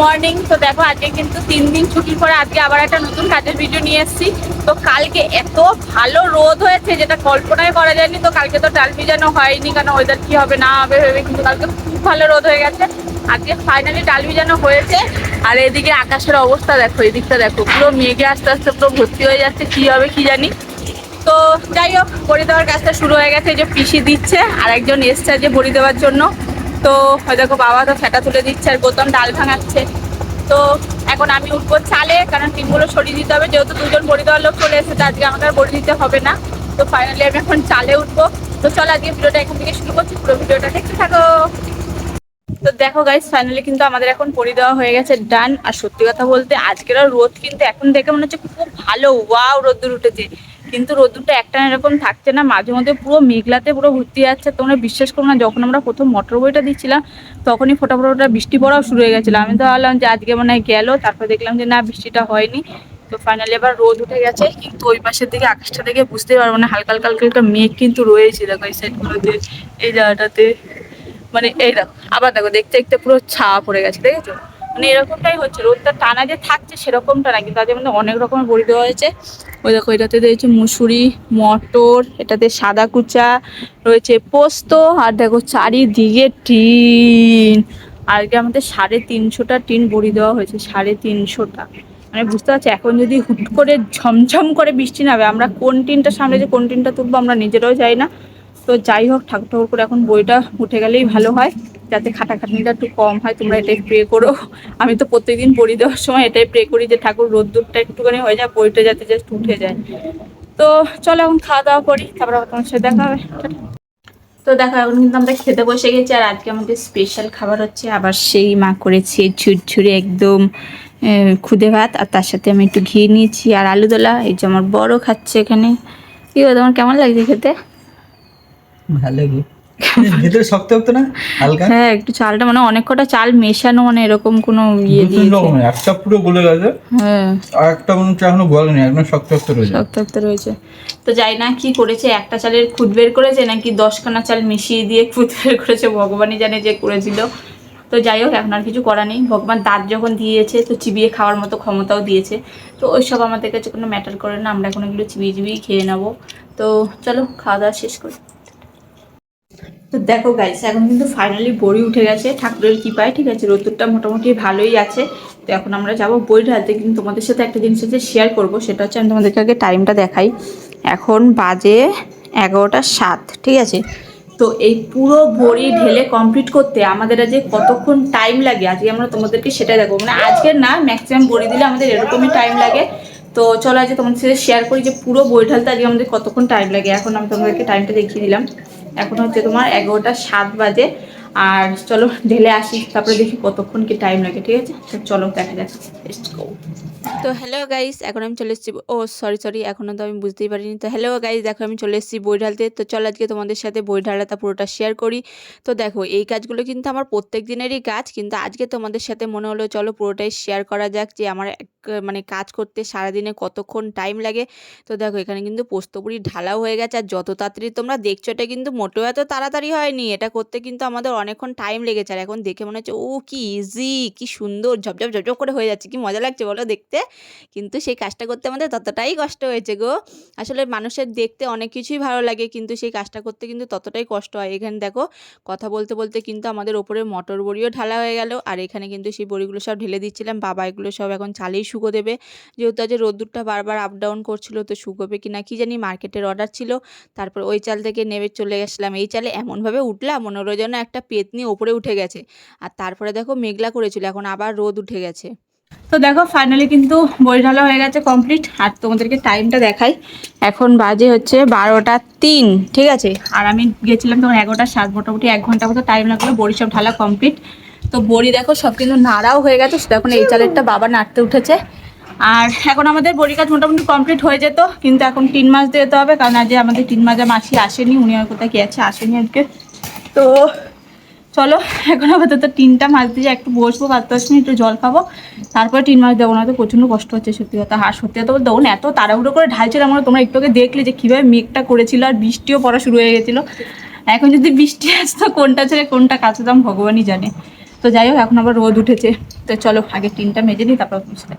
Morning. তো দেখো আজকে কিন্তু 3 দিন ছুটির পরে আজকে আবার একটা নতুন কাজের ভিডিও নিয়ে এসেছি। তো কালকে এত ভালো রোদ হয়েছে যেটা কল্পনাই করা যায়নি। তো কালকে তো ডাল ভিজানো হয়নি, কারণ ওয়েদার কি হবে না হবে ভেবে, কিন্তু কালকে খুব ভালো রোদ হয়ে গেছে। আজকে ফাইনালি ডাল ভিজানো হয়েছে। আর এদিকে আকাশের অবস্থা দেখো, এদিকটা দেখো, পুরো মেঘে আস্তে আস্তে পুরো ভর্তি হয়ে যাচ্ছে, কি হবে কি জানি। তো যাই হোক, বড়ি দেওয়ার কাজটা শুরু হয়ে গেছে, যে পিসি দিচ্ছে আর একজন এসছে যে বড়ি দেওয়ার জন্য। তো দেখো বাবা তো ফেটা তুলে দিচ্ছে আর গৌতম ডাল ভাঙাচ্ছে। তো এখন আমি উঠবো চালে, কারণ টিমগুলো সরিয়ে দিতে হবে, যেহেতু দুজন বড়ি দেওয়ার লোক চলে এসেছে, আজকে আমাকে আর বড়ি দিতে হবে না। তো ফাইনালি আমি এখন চালে উঠবো। তো চলো আজকে ভিডিওটা এখান থেকে শুরু করছি, পুরো ভিডিওটা দেখতে থাকো। তো দেখো গাইস, ফাইনালি কিন্তু আমাদের এখন বড়ি দেওয়া হয়ে গেছে, ডান। আর সত্যি কথা বলতে আজকের রোদ কিন্তু এখন দেখে মনে হচ্ছে খুব ভালো, ওয়াও রোদ্দুর উঠেছে। কিন্তু রোদ্দুরটা একটা এরকম থাকছে না, মাঝে মধ্যে পুরো মেঘলাতে পুরো ভর্তি যাচ্ছে। তোমরা বিশ্বাস করো না, যখন আমরা প্রথম মটর বইটা দিচ্ছিলাম তখনই ফোটা বৃষ্টি পড়াও শুরু হয়ে গেছিলো। আমি তো ভাবলাম যে আজকে মনে হয় গেল, তারপর দেখলাম যে না, বৃষ্টিটা হয়নি। তো ফাইনালি আবার রোদ উঠে গেছে, কিন্তু ওই পাশের দিকে আকাশটা দেখে বুঝতেই পারবো না, হালকা হালকা হালকা হালকা মেঘ কিন্তু রয়েছে। দেখো এই সাইডগুলোতে, এই জায়গাটাতে, মানে এই দেখো, আবার দেখো দেখতে দেখতে পুরো ছায়া পড়ে গেছে, দেখেছো? মানে এরকমটাই হচ্ছে, রোদটা টানা যে থাকছে সেরকমটা না, কিন্তু আজকে মধ্যে অনেক রকমের বড়ি দেওয়া হয়েছে। ওই দেখো এটাতে দিয়েছে মুসুরি, মটর, এটাতে সাদা কুচা রয়েছে, পোস্ত, আর দেখো চারিদিকে টিন। আজকে আমাদের 350টা টিন বড়ি দেওয়া হয়েছে, 350টা। মানে বুঝতে পারছি, এখন যদি হুট করে ঝমঝম করে বৃষ্টি নামে, আমরা কোন টিনটা সামনে যে কোন টিনটা তুলবো আমরা নিজেরাও যাই না। তো যাই হোক, ঠাকুর ঠাকুর করে এখন বইটা উঠে গেলেই ভালো হয়, যাতে খাটাখাটনিটা একটু কম হয়। তোমরা এটাই প্রে করো। আমি তো প্রত্যেকদিন বড়ি দেওয়ার সময় এটাই প্রে করি, যে ঠাকুর রোদ্দুরটা একটুখানি হয়ে যায়, বইটা যাতে জাস্ট উঠে যায়। তো চলো এখন খাওয়া দাওয়া করি, তারপর আবার তোমার সাথে দেখা হবে। তো দেখো এখন কিন্তু আমরা খেতে বসে গেছি, আর আজকে আমাদের স্পেশাল খাবার হচ্ছে আবার সেই মা করেছে ঝুরঝুরে একদম খুদে ভাত, আর তার সাথে আমি একটু ঘি নিয়েছি আর আলু দোলা। এই যে আমার বড় খাচ্ছে এখানে। কি বল, তোমার কেমন লাগছে খেতে? ভালো গো। ভিতরে শক্ত শক্ত না, হালকা। হ্যাঁ, একটু চালটা মানে অনেক কটা চাল মেশানো, মানে এরকম কোনো ইয়ে দু তিন দিয়েছে। রকমের, একটা পুরো গলে গেছে, হ্যাঁ, আর একটা মনে হচ্ছে এখনো গলেনি, একদম শক্ত শক্ত রয়েছে। শক্ত শক্ত রয়েছে। তো যাই না কি করেছে, একটা চালের খুদ বের করেছে নাকি 10খানা চাল মিশিয়ে দিয়ে খুদ বের করেছে, ভগবানই জানে যে করেছিল। তো যাই হোক, এখন আর কিছু করা নেই, ভগবান দাঁত যখন দিয়েছে তো চিবিয়ে খাওয়ার মতো ক্ষমতাও দিয়েছে। তো ওইসব আমাদের কাছে কোনো ম্যাটার করে না, আমরা এখন এগুলো চিবিয়ে চিবিয়ে খেয়ে নেবো। তো চলো খাওয়া দাওয়া শেষ করি। তো দেখো গাইস, এখন কিন্তু ফাইনালি বড়ি উঠে গেছে ঠাকুরের কৃপায়, ঠিক আছে? রোদ্দুরটা মোটামুটি ভালোই আছে। তো এখন আমরা যাবো বড়ি ঢালতে, কিন্তু তোমাদের সাথে একটা জিনিস হচ্ছে শেয়ার করবো, সেটা হচ্ছে আমি তোমাদেরকে আগে টাইমটা দেখাই। এখন বাজে 11টা 7, ঠিক আছে? তো এই পুরো বড়ি ঢেলে কমপ্লিট করতে আমাদের আজকে কতক্ষণ টাইম লাগে, আজকে আমরা তোমাদেরকে সেটাই দেখবো। মানে আজকের না, ম্যাক্সিমাম বড়ি দিলে আমাদের এরকমই টাইম লাগে। তো চলো আজকে তোমাদের সাথে শেয়ার করি যে পুরো বড়ি ঢালতে আজকে আমাদের কতক্ষণ টাইম লাগে। এখন আমি তোমাদেরকে টাইমটা দেখিয়ে দিলাম, এখন হচ্ছে তোমার 11টা 7 বাজে। আর চলো ঢেলে আসি, তারপরে দেখি কতক্ষণ কি টাইম লাগে, ঠিক আছে? তো চলো দেখা যাক। তো হ্যালো গাইস, এখন আমি চলে এসেছি, ও সরি এখনও তো আমি বুঝতেই পারিনি। তো হ্যালো গাইস, দেখো আমি চলে এসেছি বই ঢালতে। তো চলো আজকে তোমাদের সাথে বই ঢালাটা পুরোটা শেয়ার করি। তো দেখো এই কাজগুলো কিন্তু আমার প্রত্যেক দিনেরই কাজ, কিন্তু আজকে তোমাদের সাথে মনে হলো চলো পুরোটাই শেয়ার করা যাক, যে আমার মানে কাজ করতে সারাদিনে কতক্ষণ টাইম লাগে। তো দেখো এখানে কিন্তু পোস্তপুরি ঢালাও হয়ে গেছে, আর যত তাড়াতাড়ি তোমরা দেখছো এটা কিন্তু মোটেও এত তাড়াতাড়ি হয়নি, এটা করতে কিন্তু আমাদের অনেকক্ষণ টাইম লেগেছে। আর এখন দেখে মনে হচ্ছে ও কি ইজি, কি সুন্দর ঝপঝপ ঝপঝপ করে হয়ে যাচ্ছে, কি মজা লাগছে বলো দেখতে। কিন্তু সেই কাজটা করতে আমাদের ততটাই কষ্ট হয়েছে গো। আসলে মানুষের দেখতে অনেক কিছুই ভালো লাগে, কিন্তু সেই কাজটা করতে কিন্তু ততটাই কষ্ট হয়। এখানে দেখো কথা বলতে বলতে কিন্তু আমাদের ওপরে মটর বড়িও ঢালা হয়ে গেল, আর এখানে কিন্তু সেই বড়িগুলো সব ঢেলে দিচ্ছিলাম। বাবা এগুলো সব এখন চালেই শুকো দেবে, যেহেতু আজ রোদ্দুরটা বারবার আপ ডাউন করছিল, তো শুকোবে কি না কি জানি, মার্কেটের অর্ডার ছিল। তারপর ওই চাল থেকে নেমে চলে গেছিলাম এই চালে, এমনভাবে উঠলাম মনে হলো যেন একটা পেতনি ওপরে উঠে গেছে। আর তারপরে দেখো মেঘলা করেছিল, এখন আবার রোদ উঠে গেছে। তো দেখো ফাইনালি কিন্তু বই ঢালা হয়ে গেছে কমপ্লিট, আর তোমাদেরকে টাইমটা দেখাই। এখন বাজে হচ্ছে 12টা 3, ঠিক আছে? আর আমি গেছিলাম তখন 11টা 7, মোটামুটি 1 ঘন্টা মতো টাইম লাগলো বড়ি সব ঢালা কমপ্লিট। তো বড়ি দেখো সব কিন্তু নাড়াও হয়ে গেছে, এখন এই চালেরটা বাবা নাড়তে উঠেছে। আর এখন আমাদের বড়ি কাজ মোটামুটি কমপ্লিট হয়ে যেত, কিন্তু এখন 3 মাস দিয়ে যেতে হবে, কারণ আজ আমাদের 3 মাজা মাসি আসেনি, উনি আর কোথায় গেছে, আসেনি আজকে। তো চলো এখন আপাতত 3টা মাছ দিয়ে একটু বসবো, 5-10 মিনিট একটু জল খাবো, তারপরে 3 মাছ দেবো। না তো প্রচণ্ড কষ্ট হচ্ছে সত্যি কথা। আর সত্যি কথা বলতে দেখুন এত তাড়াহুড়ো করে ঢালছিলাম, আমরা তোমরা একটু আগে দেখলে যে কীভাবে মেঘটা করেছিল, আর বৃষ্টিও পড়া শুরু হয়ে গেছিলো। এখন যদি বৃষ্টি আসতো কোনটা ছেড়ে কোনটা কাছতাম ভগবানই জানে। তো যাই হোক এখন আবার রোদ উঠেছে, তো চলো আগে টিনটা মেজে নিই তারপর বুঝতে।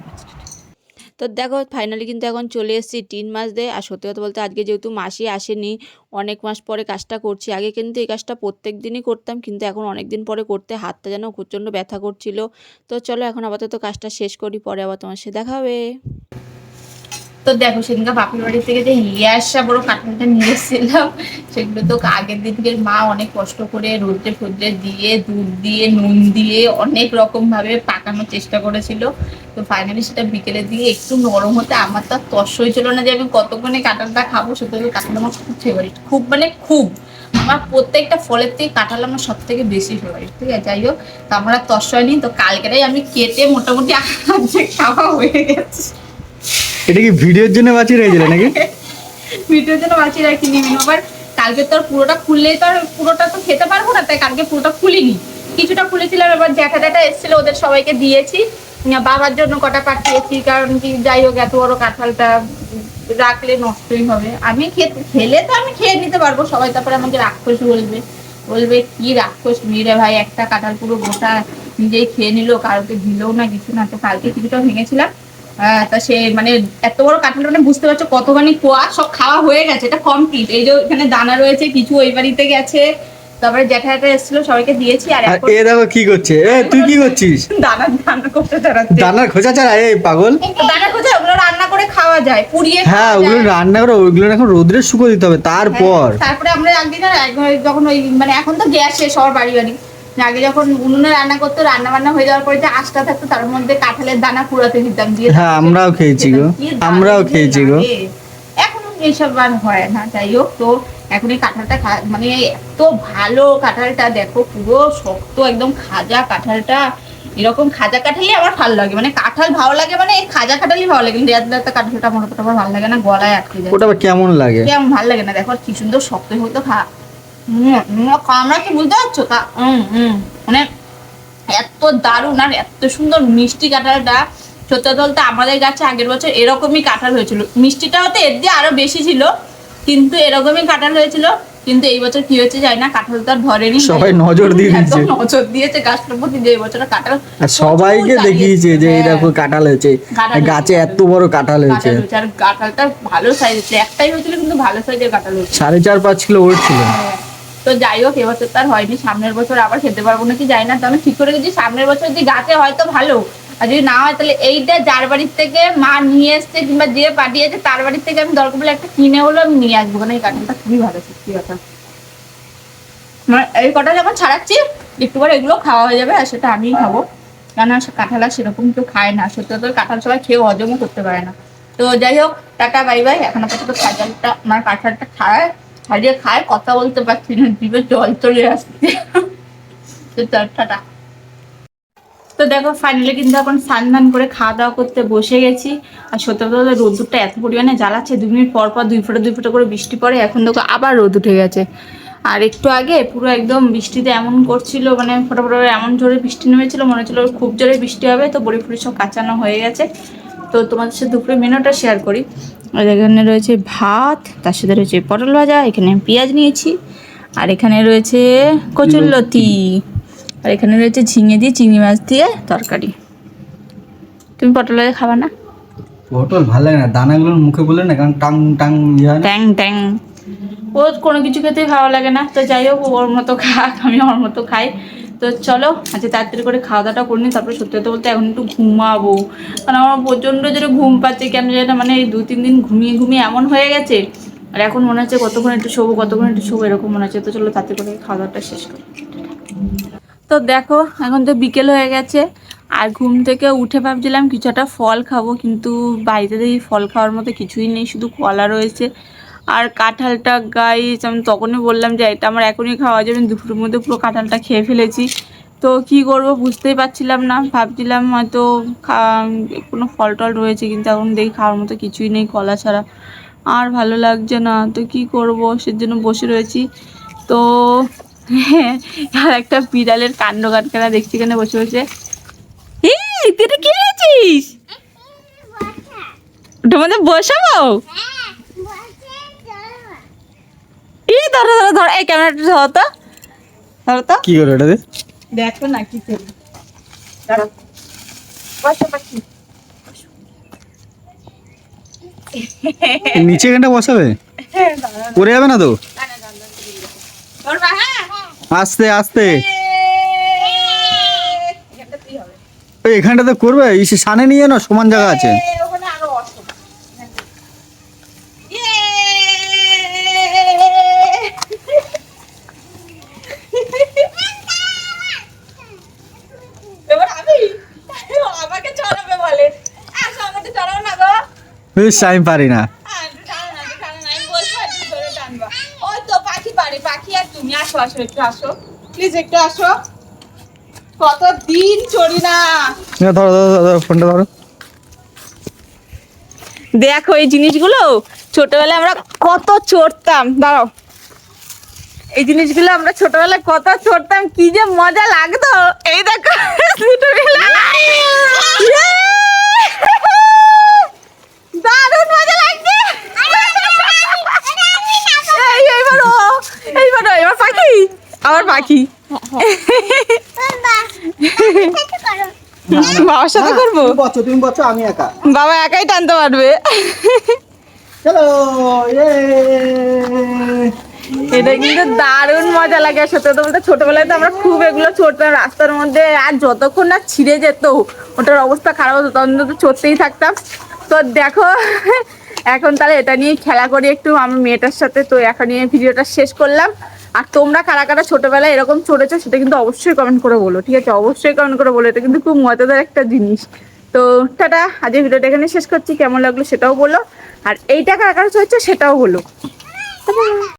তো দেখো ফাইনালি কিন্তু এখন চলে এসেছি টিন মাছ দিয়ে। আর সত্যি কথা বলতে আজকে যেহেতু মাসি আসেনি, অনেক মাস পরে কাজটা করছি। আগে কিন্তু এই কাজটা প্রত্যেক দিনই করতাম, কিন্তু এখন অনেক দিন পরে করতে হাতটা যেন প্রচণ্ড ব্যথা করছিল। তো চলো এখন আপাতত কাজটা শেষ করি, পরে আবার তোমার সাথে দেখা হবে। তো দেখো সেদিনকে বাপের বাড়ি থেকে যে আসা বড় কাঁঠালটা নিয়ে এসেছিলাম, সেগুলো তো আগের দিনকে মা অনেক কষ্ট করে রোদ্রে ফোদ্রে দিয়ে দুধ দিয়ে নুন দিয়ে অনেক রকম ভাবে পাকানোর চেষ্টা করেছিল। তো ফাইনালি সেটা বিকেলে দিয়ে একটু নরম হতে আমার তো আর তস হয়েছিল না যে আমি কতক্ষণে কাঁঠালটা খাবো। সেটা কাঁঠাল আমার খুব ফেভারিট, খুব মানে খুব, আমার প্রত্যেকটা ফলের থেকে কাঁঠাল আমার সব থেকে বেশি ফেভারিট। ঠিক আছে, যাই হোক তো আমার আর তস হয়নি। তো কালকেটাই আমি কেটে মোটামুটি খাওয়া হয়ে গেছে। এটা কি ভিডিওর জন্য বাঁচিয়ে রেখেছিলে নাকি? ভিডিওর জন্য বাঁচিয়ে রাখিনি আবার। কালকে তো আর পুরোটা খুললে তো আর পুরোটা তো খেতে পারবো না, তাই কালকে পুরোটা খুলিনি, কিছুটা খুলেছিলাম। এবার জ্যাঠা ট্যাঠা এসেছিল, ওদের সবাইকে দিয়েছি, বাবার জন্য কটা পাঠিয়েছি। কারণ কি যাই হোক এত বড় কাঁঠালটা রাখলে নষ্টই হবে। আমি খেলে তো আমি খেয়ে নিতে পারবো, সবাই তারপরে আমাকে রাক্ষস বলবে, বলবে কি রাক্ষস মেরে ভাই, একটা কাঁঠাল পুরো গোটা নিজেই খেয়ে নিল, কারোকে দিলেও না কিছু না। তো কালকে কিছুটা ভেঙেছিলাম। তা সে মানে এত বড় কাঁঠাল, মানে বুঝতে পারছো কতখানি কোয়া, সব খাওয়া হয়ে গেছে, এটা কমপ্লিট। এই যে এখানে দানা রয়েছে, কিছু ওই বাড়িতে গেছে, তারপরে জ্যাঠাটা এসেছিল সবাইকে দিয়েছি। আর এখন এ দেখো কি করছে, তুই কি করছিস? দানা দানা করতে চালাচ্ছে, দানার খোঁচা ছাড়া এই পাগল। দানা খোঁজা ওগুলো রান্না করে খাওয়া যায়, পুড়িয়ে হ্যাঁ ওগুলো রান্না করে ওইগুলো এখন রোদ্রে শুকো দিতে হবে তারপর। তারপরে আমরা একদিন যখন ওই মানে এখন তো গ্যাস শেষ সবার বাড়ি বাড়ি, আগে যখন উনুনে রান্না করতো, রান্না বান্না হয়ে যাওয়ার পরে যে আঁশটা থাকতো তার মধ্যে কাঁঠালের দানা কুড়াতে দিতাম দিয়ে। হ্যাঁ আমরাও খেয়েছি গো, আমরাও খেয়েছি গো। এখন এইসব আর হয় না। যাই হোক তো এখন এই কাঁঠালটা মানে এত ভালো কাঁঠালটা, দেখো পুরো শক্ত একদম খাজা কাঁঠালটা। এরকম খাজা কাঁঠালই আমার ভালো লাগে, মানে কাঁঠাল ভালো লাগে, মানে এই খাজা কাঁঠালই ভালো লাগে। কিন্তু এত কাঁঠালটা আমার অতটা ভালো লাগে না, গলায় আটকে যায়। ওটা কেমন লাগে? কেমন ভালো লাগে না, দেখো কি সুন্দর শক্ত শক্ত আমরা কি বুঝতে পারছো মানে এত দারুণ আর এত সুন্দর মিষ্টি কাঁঠালটা। সত্যি বলতে আমাদের গাছে আগের বছর এরকমই কাঁঠাল হয়েছিল, মিষ্টিটাও তো এর দিয়ে আরো বেশি ছিল, কিন্তু এরকমই কাঁঠাল হয়েছিল। কিন্তু এই বছর কি হয়েছে জানি না, কাঁঠাল তো আর ধরেনি, সবাই নজর দিয়ে দিয়েছে, নজর দিয়েছে গাছটার প্রতি যে এই বছর কাঁঠাল, আর সবাইকে দেখিয়েছে যে এই দেখো কাঁঠাল হয়েছে, গাছে এত বড় কাঁঠাল হয়েছে। আর কাঁঠালটা ভালো সাইজ হয়েছে, একটাই হয়েছিল কিন্তু ভালো সাইজের কাঁঠাল হয়েছে, 4.5-5 কিলো ওয়েট ছিল। তো যাই হোক এবছর তার হয়নি, সামনের বছর আবার খেতে পারবো নাকি যাই না। তো আমি ঠিক করে গেছি সামনের বছর যদি গাছে হয়তো ভালো, আর যদি না হয় তাহলে এইটা যার বাড়ির থেকে মা নিয়ে এসছে কিংবা যে পাঠিয়েছে তার বাড়ির থেকে আমি দরকার বলে একটা কিনে হলো আমি নিয়ে আসবো, কারণ এই কাঁঠালটা খুবই ভালো, সত্যি কথা। মানে এই কটা যখন ছাড়াচ্ছি একটু করে এগুলো খাওয়া হয়ে যাবে, আর সেটা আমিই খাবো, কারণ কাঁঠাল আর সেরকম কেউ খায় না। সত্যি কথা কাঁঠাল সবাই খেয়ে হজমও করতে পারে না। তো যাই হোক টাটা বাই বাই। এখন আপাতত কাঁঠালটা আমার কাঁঠালটা ছাড়িয়ে খায়, কথা বলতে পারছি না, জিভে জল চলে আসছে। তো টাটা। তো দেখো ফাইনালি কিন্তু এখন স্নান করে খাওয়া দাওয়া করতে বসে গেছি। আর সত্যি কথা রোদ্দুরটা এত পরিমাণে জ্বালাচ্ছে, 2 মিনিট পর পর 2 ফোঁটা করে বৃষ্টি পড়ে। এখন দেখো আবার রোদ উঠে গেছে। আর একটু আগে পুরো একদম বৃষ্টিতে এমন করছিল, মানে ফোটা ফোটা এমন জোরে বৃষ্টি নেমেছিল, মনে হচ্ছিল খুব জোরে বৃষ্টি হবে। তো বড়ি ফুড়ি সব কাঁচানো হয়ে গেছে। তো তোমাদের সাথে দুপুরে মেনুটা শেয়ার করি। আর এখানে রয়েছে ভাত, তার সাথে রয়েছে পটল ভাজা, এখানে পেঁয়াজ নিয়েছি, আর এখানে রয়েছে কচুরলতি, আর এখানে রয়েছে ঝিঙে দিয়ে চিংড়ি মাছ দিয়ে তরকারি। তুমি পটল ভাজা খাবা না? পটল ভালো লাগে না, দানাগুলো মুখে বলে না, কারণ টাং টাং ট্যাং ট্যাং, ও কোনো কিছু খেতেই ভালো লাগে না। তো যাই হোক ওর মতো খাক, আমি ওর মতো খাই। তো চলো আজকে তাড়াতাড়ি করে খাওয়া দাওয়াটা করে নিই, তারপরে সত্যি কথা বলতে এখন একটু ঘুমাবো, কারণ আমার প্রচণ্ড জোরে ঘুম পাচ্ছে কেন জানি না, মানে এই 2-3 দিন ঘুমিয়ে ঘুমিয়ে এমন হয়ে গেছে। আর এখন মনে হচ্ছে কতক্ষণ একটু শোবো এরকম মনে হচ্ছে। তো চলো তাড়াতাড়ি করে খাওয়া দাওয়াটা শেষ করি। তো দেখো এখন তো বিকেল হয়ে গেছে, আর ঘুম থেকে উঠে ভাবছিলাম কিছু একটা ফল খাবো, কিন্তু বাড়িতে দেখি ফল খাওয়ার মতো কিছুই নেই, শুধু কলা রয়েছে আর কাঁঠালটা। গাইস আমি তখনই বললাম যে এটা আমার এখনই খাওয়া যাবে, দুপুরের মধ্যে পুরো কাঁঠালটা খেয়ে ফেলেছি। তো কি করব বুঝতেই পারছিলাম না, ভাবছিলাম হয়তো কোনো ফল টল রয়েছে, কিন্তু এখন দেখি খাওয়ার মতো কিছুই নেই কলা ছাড়া। আর ভালো লাগছে না, তো কি করব সেজন্য বসে রয়েছি। তো আর একটা বিড়ালের কাণ্ড কারখানা দেখছি এখানে বসে বসে। এই তুই এটা কি এনেছিস? ওটার মধ্যে বসাবো? এই ধরো এই ক্যামেরাটা ধরো তো, কি করে ওটা? দেখো না কি করি। দাঁড়াও বসো পাখি নিচে এখানটা বসাবে, দাঁড়াও পড়ে যাবে না তো? ধরবা হ্যাঁ আস্তে আস্তে। এখানটা কি হবে ওই এখানটাতে করবে, ইসে সানে নিয়ে না, সমান জায়গা আছে। ওখানে আরো অসুবিধা এবার আমি আমাকে চড়াবে বলে আসো আমাকে চড়াও না গো বেশ, আমি পারি না। আমি বলবো একটু ধরে টানবা ওই তো পাখি পারে পাখি আর তুমি আসো আসো একটু আসো প্লিজ একটু আসো কতদিন চড়ি না ধরো ধরো ধরো, ফোনটা ধরো। দেখো এই জিনিসগুলো ছোটবেলায় আমরা কত চড়তাম দাঁড়াও এই জিনিসগুলো আমরা ছোটবেলায় কত চড়তাম কি যে মজা লাগতো এই দেখো ছোটবেলা দারুণ মজা লাগছে এইবার পাখি আমার পাখি বাবার সাথে করবো তুমি বছর আমি একা। বাবা একাই টানতে পারবে চলো, এটা কিন্তু দারুণ মজা লাগে সত্যি কথা বলতে ছোটবেলায় তো আমরা খুব এগুলো চড়তাম রাস্তার মধ্যে আর যতক্ষণ না ছিঁড়ে যেত ওটার অবস্থা খারাপ হতো তখন তো চড়তেই থাকতাম তো দেখো এখন তাহলে এটা নিয়ে খেলা করি একটু আমার মেয়েটার সাথে তো এখন নিয়ে ভিডিওটা শেষ করলাম আর তোমরা কারা কারা ছোটবেলায় এরকম চড়েছো সেটা কিন্তু অবশ্যই কমেন্ট করে বলো ঠিক আছে অবশ্যই কমেন্ট করে বলো এটা কিন্তু খুব মজাদার একটা জিনিস তো টাটা আজকে ভিডিওটা এখানে শেষ করছি কেমন লাগলো সেটাও বলো আর এইটা কারা কারা চড়ছো সেটাও বলো